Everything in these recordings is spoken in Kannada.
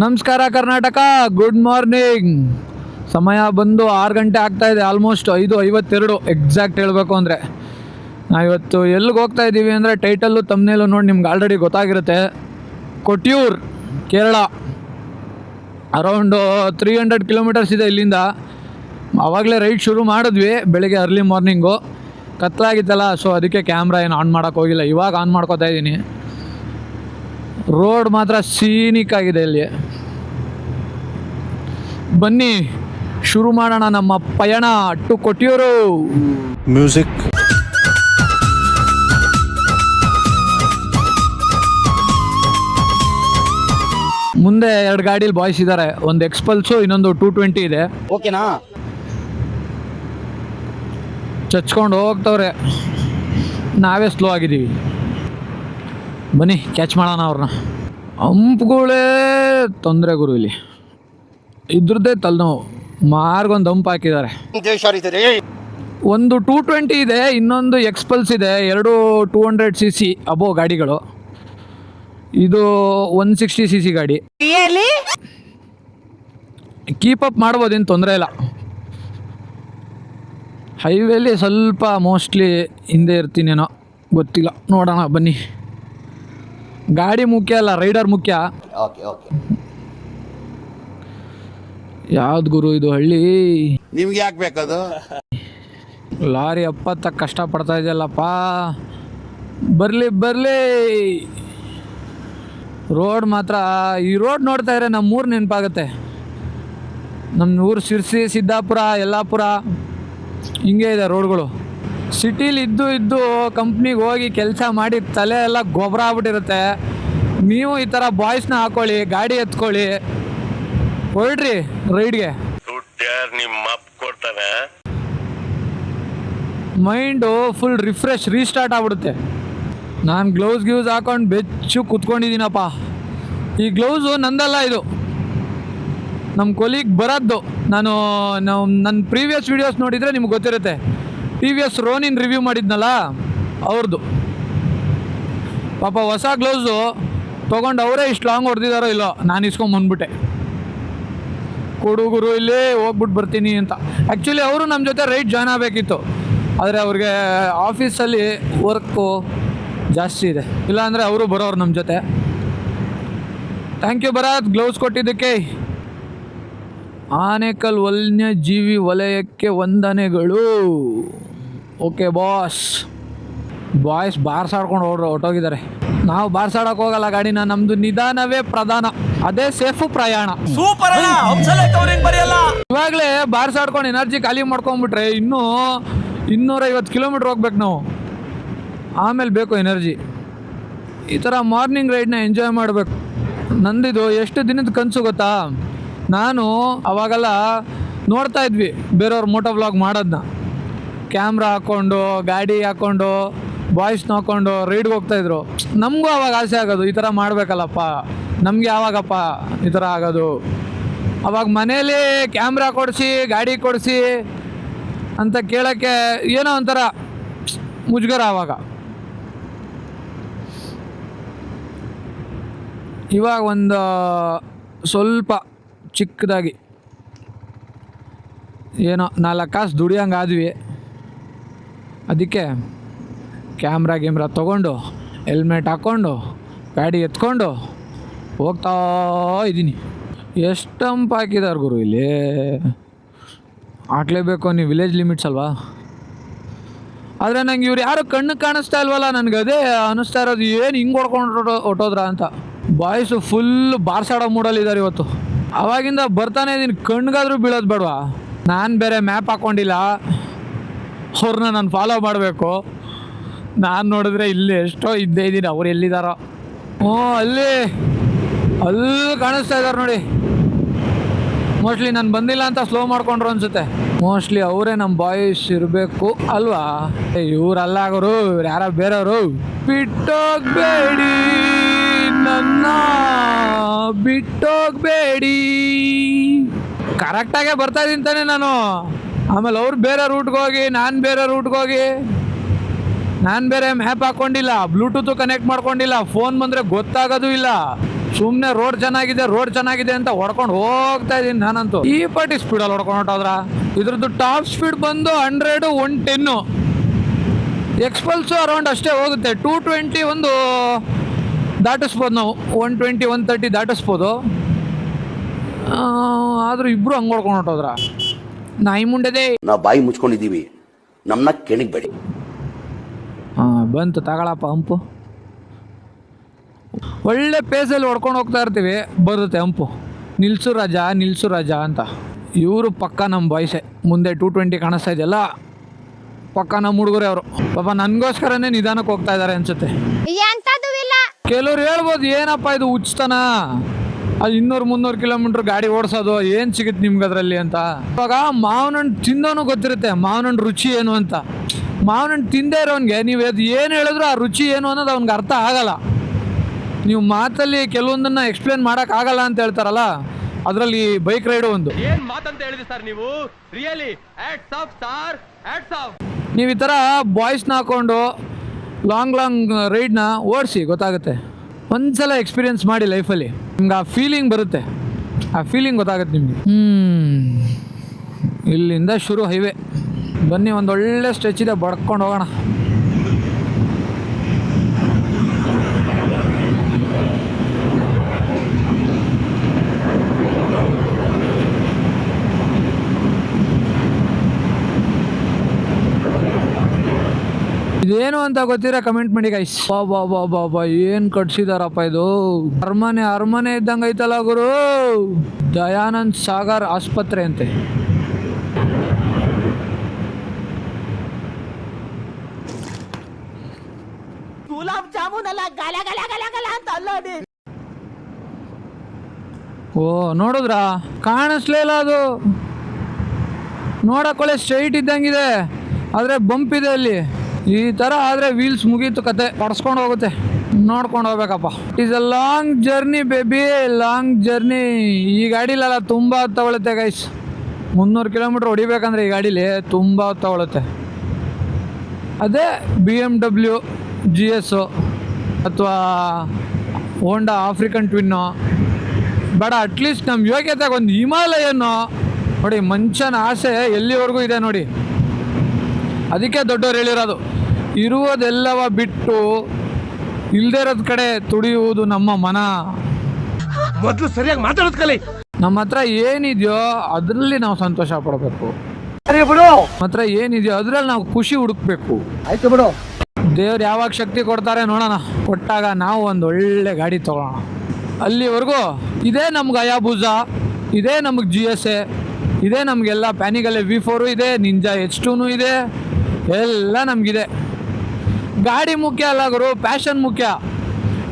ನಮಸ್ಕಾರ ಕರ್ನಾಟಕ, ಗುಡ್ ಮಾರ್ನಿಂಗ್. ಸಮಯ ಬಂದು 6 ಗಂಟೆ ಆಗ್ತಾ ಇದೆ, ಆಲ್ಮೋಸ್ಟ್ 5:52 ಎಕ್ಸಾಕ್ಟ್ ಹೇಳಬೇಕು ಅಂದರೆ. ನಾವಿವತ್ತು ಎಲ್ಲಿಗೆ ಹೋಗ್ತಾ ಇದ್ದೀವಿ ಅಂದರೆ ಟೈಟಲ್ಲು ತಮ್ಮನೇಲು ನೋಡಿ ನಿಮ್ಗೆ ಆಲ್ರೆಡಿ ಗೊತ್ತಾಗಿರುತ್ತೆ. ಕೊಟ್ಟಿಯೂರ್, ಕೇರಳ. ಅರೌಂಡು 300 ಕಿಲೋಮೀಟರ್ಸ್ ಇದೆ ಇಲ್ಲಿಂದ. ಆವಾಗಲೇ ರೈಡ್ ಶುರು ಮಾಡಿದ್ವಿ ಬೆಳಗ್ಗೆ ಅರ್ಲಿ ಮಾರ್ನಿಂಗು. ಕತ್ತಲಾಗಿತ್ತಲ್ಲ, ಸೊ ಅದಕ್ಕೆ ಕ್ಯಾಮ್ರಾ ಏನು ಆನ್ ಮಾಡೋಕ್ಕೆ ಹೋಗಿಲ್ಲ. ಇವಾಗ ಆನ್ ಮಾಡ್ಕೋತಾ ಇದ್ದೀನಿ. ರೋಡ್ ಮಾತ್ರ ಸೀನಿಕ್ ಆಗಿದೆ ಇಲ್ಲಿ. ಬನ್ನಿ ಶುರು ಮಾಡೋಣ ನಮ್ಮ ಪಯಣ ಟು ಕೊಟ್ಟಿಯೂರು. ಮ್ಯೂಸಿಕ್. ಮುಂದೆ 2 ಗಾಡೀಲಿ ಬಾಯ್ಸ್ ಇದ್ದಾರೆ. ಒಂದು ಎಕ್ಸ್ಪಲ್ಸು, ಇನ್ನೊಂದು 220 ಇದೆ. ಓಕೆನಾ? ಚಚ್ಕೊಂಡು ಹೋಗ್ತವ್ರೆ, ನಾವೇ ಸ್ಲೋ ಆಗಿದ್ದೀವಿ. ಬನ್ನಿ ಕ್ಯಾಚ್ ಮಾಡೋಣ ಅವ್ರನ್ನ. ಹಂಪ್ಗಳೇ ತೊಂದರೆ ಗುರು, ಇಲ್ಲಿ ಇದ್ರದ್ದೇ ತಲೆನೋವು. ಮಾರ್ಗೊಂದು ಹಂಪ್ ಹಾಕಿದ್ದಾರೆ. ಒಂದು 220 ಇದೆ, ಇನ್ನೊಂದು ಎಕ್ಸ್ಪಲ್ಸ್ ಇದೆ. 2 200cc ಅಬೋ ಗಾಡಿಗಳು. ಇದು 160cc ಗಾಡಿ. ಕೀಪ್ ಅಪ್ ಮಾಡ್ಬೋದೇನು ತೊಂದರೆ ಇಲ್ಲ. ಹೈವೇಲಿ ಸ್ವಲ್ಪ ಮೋಸ್ಟ್ಲಿ ಹಿಂದೆ ಇರ್ತೀನೇನೋ, ಗೊತ್ತಿಲ್ಲ, ನೋಡೋಣ ಬನ್ನಿ. ಗಾಡಿ ಮುಖ್ಯ ಅಲ್ಲ, ರೈಡರ್ ಮುಖ್ಯ. ಯಾವ್ದು ಗುರು ಇದು ಹಳ್ಳಿ? ನಿಮ್ಗೆ ಯಾಕೆ ಬೇಕದು? ಲಾರಿ 70 ಕಷ್ಟಪಡ್ತಾ ಇದೆಯಲ್ಲಪ್ಪ. ಬರಲಿ. ರೋಡ್ ಮಾತ್ರ, ಈ ರೋಡ್ ನೋಡ್ತಾ ಇದ್ರೆ ನಮ್ಮೂರು ನೆನಪಾಗುತ್ತೆ. ನಮ್ಮ ಊರು ಶಿರ್ಸಿ, ಸಿದ್ದಾಪುರ, ಯಲ್ಲಾಪುರ, ಹಿಂಗೆ ಇದೆ ರೋಡ್ಗಳು. ಸಿಟೀಲಿ ಇದ್ದು ಕಂಪ್ನಿಗೆ ಹೋಗಿ ಕೆಲಸ ಮಾಡಿ ತಲೆ ಎಲ್ಲ ಗೊಬ್ಬರ ಆಗ್ಬಿಟ್ಟಿರುತ್ತೆ. ನೀವು ಈ ಥರ ಬಾಯ್ಸ್ನ ಹಾಕೊಳ್ಳಿ, ಗಾಡಿ ಎತ್ಕೊಳ್ಳಿ, ಹೊರಡ್ರಿ ರೈಡ್ಗೆ. ಮೈಂಡು ಫುಲ್ ರಿಫ್ರೆಶ್, ರೀಸ್ಟಾರ್ಟ್ ಆಗ್ಬಿಡುತ್ತೆ. ನಾನು ಗ್ಲೌಸ್ ಹಾಕೊಂಡು ಬೆಚ್ಚು ಕುತ್ಕೊಂಡಿದ್ದೀನಪ್ಪ. ಈ ಗ್ಲೌಸು ನಂದಲ್ಲ, ಇದು ನಮ್ಮ ಕೊಲೀಗ್ ಬರೋದು. ನನ್ನ ಪ್ರೀವಿಯಸ್ ವೀಡಿಯೋಸ್ ನೋಡಿದರೆ ನಿಮ್ಗೆ ಗೊತ್ತಿರುತ್ತೆ. TVS ರೋನಿನ್ ರಿವ್ಯೂ ಮಾಡಿದ್ನಲ್ಲ, ಅವ್ರದ್ದು. ಪಾಪ ಹೊಸ ಗ್ಲೌಸು ತೊಗೊಂಡು ಅವರೇ ಇಷ್ಟು ಲಾಂಗ್ ಹೊಡೆದಿದ್ದಾರೋ ಇಲ್ಲೋ, ನಾನು ಇಸ್ಕೊಂಬಂದ್ಬಿಟ್ಟೆ. ಕೊಡುಗುರು ಇಲ್ಲಿ ಹೋಗ್ಬಿಟ್ಟು ಬರ್ತೀನಿ ಅಂತ. ಆ್ಯಕ್ಚುಲಿ ಅವರು ನಮ್ಮ ಜೊತೆ ರೈಡ್ ಜಾಯ್ನ್ ಆಗಬೇಕಿತ್ತು, ಆದರೆ ಅವ್ರಿಗೆ ಆಫೀಸಲ್ಲಿ ವರ್ಕು ಜಾಸ್ತಿ ಇದೆ. ಇಲ್ಲಾಂದರೆ ಅವರು ಬರೋರು ನಮ್ಮ ಜೊತೆ. ಥ್ಯಾಂಕ್ ಯು ಭರತ್, ಗ್ಲೌಸ್ ಕೊಟ್ಟಿದ್ದಕ್ಕೆ. ಆನೇಕಲ್ ವನ್ಯಜೀವಿ ವಲಯಕ್ಕೆ ವಂದನೆಗಳು. ಓಕೆ ಬಾಯ್ಸ್ ಬಾರ್ಸಾಡ್ಕೊಂಡು ಹೊರಟೋಗಿದ್ದಾರೆ. ನಾವು ಬಾರ್ಸಾಡಕ್ಕೆ ಹೋಗಲ್ಲ ಗಾಡಿನ, ನಮ್ಮದು ನಿಧಾನವೇ ಪ್ರಧಾನ, ಅದೇ ಸೇಫು ಪ್ರಯಾಣ. ಇವಾಗಲೇ ಬಾರ್ಸಾಡ್ಕೊಂಡು ಎನರ್ಜಿ ಖಾಲಿ ಮಾಡ್ಕೊಂಬಿಟ್ರೆ ಇನ್ನೂ 250 ಕಿಲೋಮೀಟ್ರ್ ಹೋಗ್ಬೇಕು ನಾವು, ಆಮೇಲೆ ಬೇಕು ಎನರ್ಜಿ. ಈ ಥರ ಮಾರ್ನಿಂಗ್ ರೈಡ್ನ ಎಂಜಾಯ್ ಮಾಡಬೇಕು. ನಂದಿದು ಎಷ್ಟು ದಿನದ ಕನಸು ಗೊತ್ತಾ? ನಾನು ಅವಾಗೆಲ್ಲ ನೋಡ್ತಾ ಇದ್ವಿ ಬೇರೆಯವ್ರ ಮೋಟೋ ವ್ಲಾಗ್ ಮಾಡೋದನ್ನ. ಕ್ಯಾಮ್ರಾ ಹಾಕ್ಕೊಂಡು, ಗಾಡಿ ಹಾಕ್ಕೊಂಡು, ಬಾಯ್ಸ್ನ ಹಾಕ್ಕೊಂಡು ರೈಡ್ಗೆ ಹೋಗ್ತಾಯಿದ್ರು. ನಮಗೂ ಅವಾಗ ಆಸೆ ಆಗೋದು, ಈ ಥರ ಮಾಡಬೇಕಲ್ಲಪ್ಪ, ನಮಗೆ ಯಾವಾಗಪ್ಪ ಈ ಥರ ಆಗೋದು. ಅವಾಗ ಮನೇಲಿ ಕ್ಯಾಮ್ರಾ ಕೊಡಿಸಿ, ಗಾಡಿ ಕೊಡಿಸಿ ಅಂತ ಕೇಳೋಕ್ಕೆ ಏನೋ ಒಂಥರ ಮುಜುಗರ. ಆವಾಗ ಇವಾಗ ಒಂದು ಸ್ವಲ್ಪ ಚಿಕ್ಕದಾಗಿ ಏನೋ 4 ಕಾಸು ದುಡಿಯೋಂಗೆ ಆದ್ವಿ. ಅದಕ್ಕೆ ಕ್ಯಾಮ್ರಾ ತೊಗೊಂಡು, ಹೆಲ್ಮೆಟ್ ಹಾಕ್ಕೊಂಡು, ಗಾಡಿ ಎತ್ಕೊಂಡು ಹೋಗ್ತಾ ಇದ್ದೀನಿ. ಎಷ್ಟು ಹಂಪ್ ಹಾಕಿದಾರೆ ಗುರು ಇಲ್ಲಿ. ಹಾಕ್ಲೇಬೇಕು, ನೀವು ವಿಲೇಜ್ ಲಿಮಿಟ್ಸ್ ಅಲ್ವಾ. ಆದರೆ ನಂಗೆ ಇವ್ರು ಯಾರು ಕಣ್ಣು ಕಾಣಿಸ್ತಾ ಇಲ್ವಲ್ಲ, ನನಗೆ ಅದೇ ಅನ್ನಿಸ್ತಾ ಇರೋದು, ಏನು ಹಿಂಗೆ ಹೊಡ್ಕೊಂಡು ಹೊಟ್ಟೋದ್ರ ಅಂತ. ಬಾಯ್ಸು ಫುಲ್ ಬಾರ್ಸಾಡೋ ಮೂಡಲ್ಲಿದ್ದಾರೆ ಇವತ್ತು. ಆವಾಗಿಂದ ಬರ್ತಾನೆ ಇದ್ದೀನಿ, ಕಣ್ಗಾದ್ರೂ ಬೀಳೋದು ಬೇಡವಾ? ನಾನು ಬೇರೆ ಮ್ಯಾಪ್ ಹಾಕ್ಕೊಂಡಿಲ್ಲ, ಅವ್ರನ್ನ ನಾನು ಫಾಲೋ ಮಾಡಬೇಕು. ನಾನು ನೋಡಿದ್ರೆ ಇಲ್ಲಿ ಎಷ್ಟೋ ಇದ್ದೇ ಇದ್ದೀನಿ, ಅವ್ರು ಎಲ್ಲಿದ್ದಾರೋ. ಅಲ್ಲಿ ಕಾಣಿಸ್ತಾ ಇದ್ದಾರೆ ನೋಡಿ. ಮೋಸ್ಟ್ಲಿ ನಾನು ಬಂದಿಲ್ಲ ಅಂತ ಸ್ಲೋ ಮಾಡ್ಕೊಂಡ್ರು ಅನ್ಸುತ್ತೆ. ಮೋಸ್ಟ್ಲಿ ಅವರೇ ನಮ್ಮ ಬಾಯ್ಸ್ ಇರಬೇಕು ಅಲ್ವಾ? ಇವರಲ್ಲ ಆಗೋರು, ಇವ್ರು ಯಾರ ಬೇರೆಯವರು. ಬಿಟ್ಟೋಗ್ಬೇಡಿ ನನ್ನ, ಬಿಟ್ಟೋಗ್ಬೇಡಿ. ಕರೆಕ್ಟಾಗೇ ಬರ್ತಾ ಇದ್ದೀನಿ ತಾನೆ ನಾನು. ಆಮೇಲೆ ಅವ್ರು ಬೇರೆ ರೂಟ್ಗೆ ಹೋಗಿ, ನಾನು ಬೇರೆ ರೂಟ್ಗೆ ಹೋಗಿ, ನಾನು ಬೇರೆ ಮ್ಯಾಪ್ ಹಾಕ್ಕೊಂಡಿಲ್ಲ, ಬ್ಲೂಟೂತು ಕನೆಕ್ಟ್ ಮಾಡ್ಕೊಂಡಿಲ್ಲ, ಫೋನ್ ಬಂದರೆ ಗೊತ್ತಾಗೋದು ಇಲ್ಲ. ಸುಮ್ಮನೆ ರೋಡ್ ಚೆನ್ನಾಗಿದೆ ಅಂತ ಹೊಡ್ಕೊಂಡು ಹೋಗ್ತಾ ಇದ್ದೀನಿ ನಾನಂತೂ. ಈ ಪಾಟಿ ಸ್ಪೀಡಲ್ಲಿ ಹೊಡ್ಕೊಂಡು ಹೊಟ್ಟೋದ್ರ. ಇದ್ರದ್ದು ಟಾಪ್ ಸ್ಪೀಡ್ ಬಂದು 100, 110. ಎಕ್ಸ್ಪಲ್ಸು ಅರೌಂಡ್ ಅಷ್ಟೇ ಹೋಗುತ್ತೆ. 220 ಒಂದು ದಾಟಿಸ್ಬೋದು ನಾವು, 120, 130 ದಾಟಿಸ್ಬೋದು. ಆದರೂ ಇಬ್ಬರು ಹಂಗೆ ಹೊಡ್ಕೊಂಡು ಹೊಟ್ಟೋದ್ರ. ನಾಯಿ ಮುಂಡೆದೆ. ನಾವು ಬಾಯಿ ಮುಚ್ಕೊಂಡಿದ್ದೀವಿ, ನಮ್ಮನ್ನ ಕೆಣಿಗ್ಬೇಡಿ. ಬಂತು ತಗೊಳಪ್ಪ ಹಂಪು. ಒಳ್ಳೆ ಪೇಸಲ್ಲಿ ಹೊಡ್ಕೊಂಡು ಹೋಗ್ತಾ ಇರ್ತೀವಿ, ಬರುತ್ತೆ ಹಂಪು. ನಿಲ್ಸು ರಾಜ ಅಂತ. ಇವರು ಪಕ್ಕ ನಮ್ಮ ಬಾಯ್ಸೆ. ಮುಂದೆ 220 ಕಾಣಿಸ್ತಾ ಇದೆಯಲ್ಲ, ಪಕ್ಕ ನಮ್ಮ ಹುಡುಗರೇ ಅವರು. ಪಾಪ ನನಗೋಸ್ಕರನೇ ನಿಧಾನಕ್ಕೆ ಹೋಗ್ತಾ ಇದ್ದಾರೆ ಅನ್ಸುತ್ತೆ. ಕೆಲವ್ರು ಹೇಳ್ಬೋದು, ಏನಪ್ಪ ಇದು ಹುಚ್ಚತನ, ಅದು 200-300 ಕಿಲೋಮೀಟ್ರ್ ಗಾಡಿ ಓಡಿಸೋದು, ಏನು ಸಿಗುತ್ತೆ ನಿಮ್ಗೆ ಅದರಲ್ಲಿ ಅಂತ. ಇವಾಗ ಮಾವಿನ ಹಣ್ಣು ತಿಂದವನು ಗೊತ್ತಿರುತ್ತೆ ಮಾವಿನ ಹಣ್ಣು ರುಚಿ ಏನು ಅಂತ. ಮಾವಿನ ಹಣ್ಣು ತಿಂದೇ ಇರೋನ್ಗೆ ನೀವು ಅದು ಏನು ಹೇಳಿದ್ರು ಆ ರುಚಿ ಏನು ಅನ್ನೋದು ಅವ್ನಿಗೆ ಅರ್ಥ ಆಗಲ್ಲ. ನೀವು ಮಾತಲ್ಲಿ ಕೆಲವೊಂದನ್ನು ಎಕ್ಸ್ಪ್ಲೇನ್ ಮಾಡೋಕ್ಕಾಗಲ್ಲ ಅಂತ ಹೇಳ್ತಾರಲ್ಲ, ಅದರಲ್ಲಿ ಬೈಕ್ ರೈಡು ಒಂದು. ಏನ್ ಮಾತಂತ ಹೇಳಿದ್ರಿ ಸರ್ ನೀವು, really hats off sir, hats off. ನೀವು ಈ ಥರ ಬಾಯ್ಸ್ನ ಹಾಕ್ಕೊಂಡು ಲಾಂಗ್ ರೈಡ್ನ ಓಡಿಸಿ, ಗೊತ್ತಾಗುತ್ತೆ. ಒಂದ್ಸಲ ಎಕ್ಸ್ಪೀರಿಯನ್ಸ್ ಮಾಡಿ ಲೈಫಲ್ಲಿ, ನಿಮ್ಗೆ ಆ ಫೀಲಿಂಗ್ ಬರುತ್ತೆ, ಆ ಫೀಲಿಂಗ್ ಗೊತ್ತಾಗುತ್ತೆ ನಿಮಗೆ. ಇಲ್ಲಿಂದ ಶುರು ಹೈವೇ. ಬನ್ನಿ, ಒಂದೊಳ್ಳೆ ಸ್ಟ್ರೆಚ್ ಇದೆ, ಬಡ್ಕೊಂಡು ಹೋಗೋಣ. ಇದೇನು ಅಂತ ಗೊತ್ತಿರ ಕಮೆಂಟ್ ಮಾಡಿ ಗೈಸ್. ಬಾ ಏನು ಕಟ್ಸಿದಾರಪ್ಪ ಇದು. ಅರಮನೆ ಇದ್ದಂಗೆ ಐತಲ್ಲ ಗುರು. ದಯಾನಂದ್ ಸಾಗರ್ ಆಸ್ಪತ್ರೆ ಅಂತೆ. ಗುಲಾಬ್ ಜಾಮೂನ್ ಅಲ್ಲ, ಗಲ ಗಲ ಗಲ ಗಲ ಅಂತ ಅಲ್ಲೋಡಿ. ಓ ನೋಡಿದ್ರಾ, ಕಾಣಿಸ್ಲೇ ಇಲ್ಲ ಅದು. ನೋಡಕ್ಕೊಳ್ಳೆ ಸ್ಟ್ರೈಟ್ ಇದ್ದಂಗಿದೆ, ಆದರೆ ಬಂಪ್ ಇದೆ ಅಲ್ಲಿ. ಈ ಥರ ಆದರೆ ವೀಲ್ಸ್ ಮುಗೀತು ಕತೆ, ಪಡ್ಸ್ಕೊಂಡು ಹೋಗುತ್ತೆ. ನೋಡ್ಕೊಂಡು ಹೋಗ್ಬೇಕಪ್ಪ. It is a long journey baby, long journey. ಈ ಗಾಡಿಲೆಲ್ಲ ತುಂಬ ಹೊತ್ತು ತಗೊಳುತ್ತೆ ಗೈಸ್. 300 ಕಿಲೋಮೀಟ್ರ್ ಹೊಡಿಬೇಕಂದ್ರೆ ಈ ಗಾಡೀಲಿ ತುಂಬ ಹೊತ್ತು ತಗೊಳುತ್ತೆ. ಅದೇ BMW GS ಅಥವಾ ಹೋಂಡಾ ಆಫ್ರಿಕನ್ ಟ್ವಿನ್ನು ಬೇಡ, ಅಟ್ಲೀಸ್ಟ್ ನಮ್ಮ ಯೋಗ್ಯತೆಗೆ ಒಂದು ಹಿಮಾಲಯನ್ನು ನೋಡಿ. ಮನುಷ್ಯನ ಆಸೆ ಎಲ್ಲಿವರೆಗೂ ಇದೆ ನೋಡಿ. ಅದಕ್ಕೆ ದೊಡ್ಡವ್ರು ಹೇಳಿರೋದು, ಇರುವುದೆಲ್ಲವ ಬಿಟ್ಟು ಇಲ್ಲದೇ ಇರೋದ್ ಕಡೆ ತುಡಿಯುವುದು ನಮ್ಮ ಮನ. ಮೊದಲು ಸರಿಯಾಗಿ ಮಾತಾಡೋದ್ ಕಲಿ. ನಮ್ಮ ಹತ್ರ ಏನಿದೆಯೋ ಅದರಲ್ಲಿ ನಾವು ಸಂತೋಷ ಪಡಬೇಕು. ನಮ್ಮ ಹತ್ರ ಏನಿದೆಯೋ ಅದರಲ್ಲಿ ನಾವು ಖುಷಿ ಹುಡುಕ್ಬೇಕು. ಆಯ್ತು ಬಿಡು, ದೇವ್ರು ಯಾವಾಗ ಶಕ್ತಿ ಕೊಡ್ತಾರೆ ನೋಡೋಣ. ಕೊಟ್ಟಾಗ ನಾವು ಒಂದು ಒಳ್ಳೆ ಗಾಡಿ ತೊಗೊಳ್ಳೋಣ. ಅಲ್ಲಿವರೆಗೂ ಇದೇ ನಮ್ಗೆ ಹಯಾಬೂಸ, ಇದೇ ನಮಗೆ GS, ಇದೇ ನಮಗೆಲ್ಲ ಪ್ಯಾನಿಗಲ್ಲೇ V4 ಇದೆ, ನಿಂಜಾ H2 ಇದೆ, ಎಲ್ಲ ನಮಗಿದೆ. ಗಾಡಿ ಮುಖ್ಯ ಅಲ್ಲ ಗುರು, ಪ್ಯಾಷನ್ ಮುಖ್ಯ.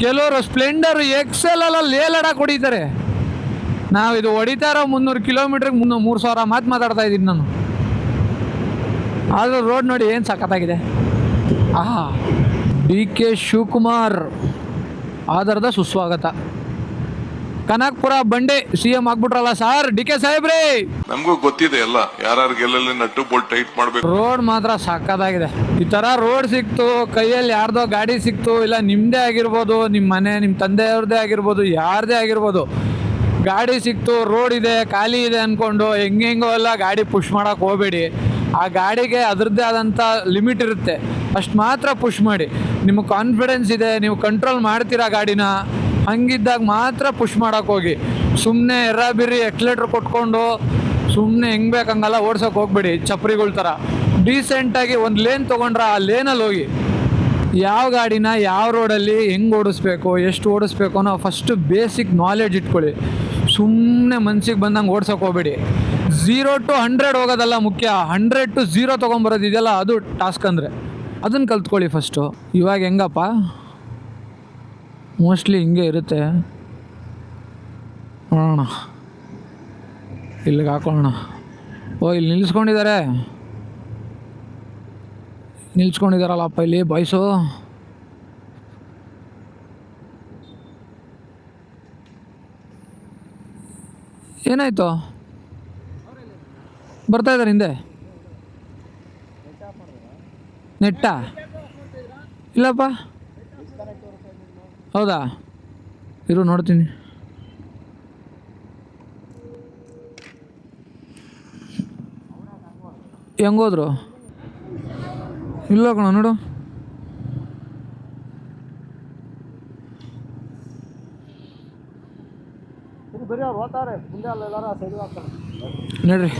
ಕೆಲವರು ಸ್ಪ್ಲೆಂಡರ್ XL ಲೇ ಲಡಾಕ್ ಹೊಡಿತಾರೆ. ನಾವು ಇದು ಹೊಡಿತಾ ಇರೋ 300 ಕಿಲೋಮೀಟ್ರಿಗೆ 3,000 ಮಾತು ಮಾತಾಡ್ತಾ ಇದ್ದೀನಿ ನಾನು. ಆದರೂ ರೋಡ್ ನೋಡಿ ಏನು ಸಖತ್ತಾಗಿದೆ. DK ಶಿವಕುಮಾರ್ ಆಧಾರದ ಸುಸ್ವಾಗತ. ಕನಕಪುರ ಬಂಡೆ CM ಆಗ್ಬಿಟ್ರಲ್ಲ ಸರ್, DK ಸಾಹೇಬ್ರೇ. ನಮಗೂ ಗೊತ್ತಿದೆ ಎಲ್ಲ, ಯಾರು ಎಲ್ಲೆಲ್ಲಿ ನಟ್ಟು ಬೋಲ್ಟ್ ಟೈಟ್ ಮಾಡಬೇಕು. ರೋಡ್ ಮಾತ್ರ ಸಕ್ಕತ್ತಾಗಿದೆ. ಈ ಥರ ರೋಡ್ ಸಿಕ್ತು, ಕೈಯಲ್ಲಿ ಯಾರ್ದೋ ಗಾಡಿ ಸಿಕ್ತು, ಇಲ್ಲ ನಿಮ್ಮದೇ ಆಗಿರ್ಬೋದು, ನಿಮ್ಮ ಮನೆ, ನಿಮ್ಮ ತಂದೆಯವ್ರದ್ದೇ ಆಗಿರ್ಬೋದು, ಯಾರದೇ ಆಗಿರ್ಬೋದು, ಗಾಡಿ ಸಿಕ್ತು, ರೋಡ್ ಇದೆ, ಖಾಲಿ ಇದೆ ಅಂದ್ಕೊಂಡು ಹೆಂಗೆಂಗೋ ಎಲ್ಲ ಗಾಡಿ ಪುಷ್ ಮಾಡೋಕೆ ಹೋಗಬೇಡಿ. ಆ ಗಾಡಿಗೆ ಅದರದ್ದೇ ಆದಂಥ ಲಿಮಿಟ್ ಇರುತ್ತೆ, ಅಷ್ಟು ಮಾತ್ರ ಪುಷ್ ಮಾಡಿ. ನಿಮಗೆ ಕಾನ್ಫಿಡೆನ್ಸ್ ಇದೆ, ನೀವು ಕಂಟ್ರೋಲ್ ಮಾಡ್ತೀರಾ ಗಾಡಿನ, ಹಂಗಿದ್ದಾಗ ಮಾತ್ರ ಪುಷ್ ಮಾಡೋಕೆ ಹೋಗಿ. ಸುಮ್ಮನೆ ಎರ್ರಾಬಿರ್ರಿ ಎಕ್ಸ್ಲೇಟ್ರ್ ಕೊಟ್ಕೊಂಡು ಸುಮ್ಮನೆ ಹೆಂಗೆ ಬೇಕು ಹಂಗೆಲ್ಲ ಓಡ್ಸೋಕೆ ಹೋಗ್ಬೇಡಿ ಚಪ್ರಿಗಳ ಥರ. ಡೀಸೆಂಟಾಗಿ ಒಂದು ಲೇನ್ ತೊಗೊಂಡ್ರೆ ಆ ಲೇನಲ್ಲಿ ಹೋಗಿ. ಯಾವ ಗಾಡಿನ ಯಾವ ರೋಡಲ್ಲಿ ಹೆಂಗೆ ಓಡಿಸ್ಬೇಕು, ಎಷ್ಟು ಓಡಿಸ್ಬೇಕು ಅನ್ನೋ ಫಸ್ಟು ಬೇಸಿಕ್ ನಾಲೆಡ್ಜ್ ಇಟ್ಕೊಳ್ಳಿ. ಸುಮ್ಮನೆ ಮನ್ಸಿಗೆ ಬಂದಂಗೆ ಓಡ್ಸೋಕೆ ಹೋಗ್ಬೇಡಿ. 0 to 100 ಹೋಗೋದಲ್ಲ ಮುಖ್ಯ, 100 to 0 ತೊಗೊಂಬರೋದು ಇದೆಯಲ್ಲ ಅದು ಟಾಸ್ಕ್. ಅಂದರೆ ಅದನ್ನು ಕಲ್ತ್ಕೊಳ್ಳಿ ಫಸ್ಟು. ಇವಾಗ ಹೆಂಗಪ್ಪ, ಮೋಸ್ಟ್ಲಿ ಹಿಂಗೆ ಇರುತ್ತೆ. ನೋಡೋಣ, ಇಲ್ಲಿಗೆ ಹಾಕೋಣ. ಇಲ್ಲಿ ನಿಲ್ಸ್ಕೊಂಡಿದ್ದಾರಲ್ಲಪ್ಪ ಇಲ್ಲಿ ಬಾಯ್ಸು. ಏನಾಯಿತು, ಬರ್ತಾ ಇದ್ದಾರೆ ಹಿಂದೆ. ನೆಟ್ಟಾ? ಇಲ್ಲಪ್ಪ, ಹೌದಾ? ಇರು ನೋಡ್ತೀನಿ. ಹೆಂಗೋದ್ರು? ಇಲ್ಲ ಕಣ ನೋಡು. ನಡ್ರಿ